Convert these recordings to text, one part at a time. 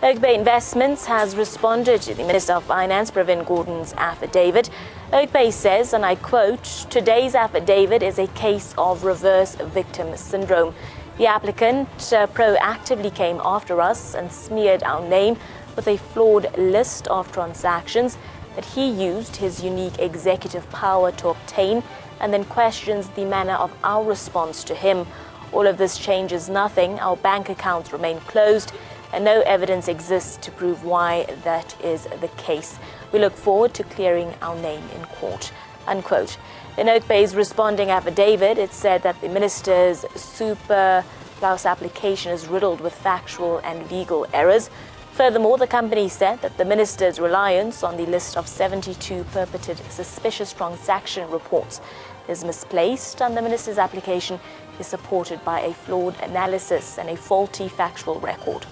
Oakbay Investments has responded to the Minister of Finance, FM Gordhan's affidavit. Oakbay says, and I quote, "Today's affidavit is a case of reverse victim syndrome. The applicant proactively came after us and smeared our name with a flawed list of transactions that he used his unique executive power to obtain, and then questions the manner of our response to him. All of this changes nothing. Our bank accounts remain closed, and no evidence exists to prove why that is the case. We look forward to clearing our name in court," unquote. In Oakbay's responding affidavit, it said that the minister's super plus application is riddled with factual and legal errors. Furthermore, the company said that the minister's reliance on the list of 72 purported suspicious transaction reports is misplaced, and the minister's application is supported by a flawed analysis and a faulty factual record.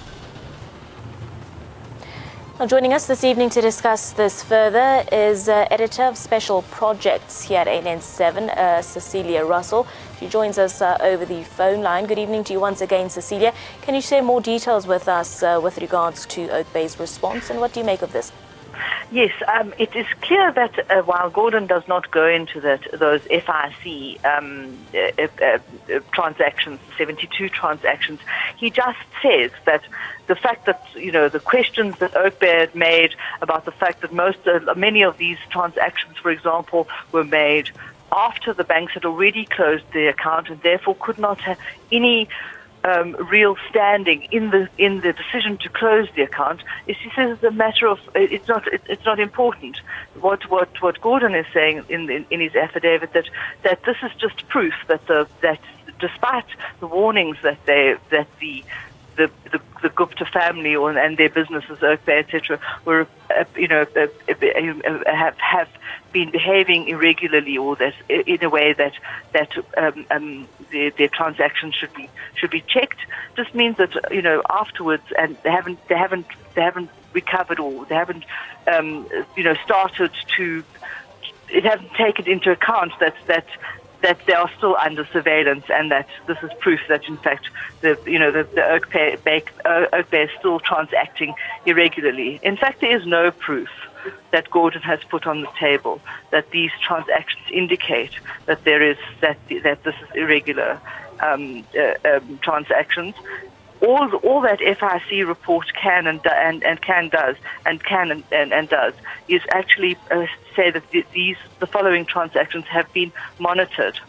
Now, joining us this evening to discuss this further is Editor of Special Projects here at ANN7, Cecilia Russell. She joins us over the phone line. Good evening to you once again, Cecilia. Can you share more details with us with regards to Oakbay's response, and what do you make of this? Yes, it is clear that while Gordhan does not go into those FIC transactions, 72 transactions, he just says that the fact that, the questions that Oakbay had made about the fact that many of these transactions, for example, were made after the banks had already closed their account and therefore could not have any real standing in the decision to close the account. He says it's a matter of it's not important. What Gordhan is saying in his affidavit that this is just proof that despite the warnings that the Gupta family and their businesses, Oakbay, etc., were have been behaving irregularly, or that in a way that their transactions should be checked. This means that afterwards, and they haven't recovered, or they haven't started to. It hasn't taken into account that they are still under surveillance, and that this is proof that in fact the Oakbay is still transacting irregularly. In fact, there is no proof that Gordhan has put on the table that these transactions indicate that that this is irregular transactions. All that FIC report can does is actually say that the following transactions have been monitored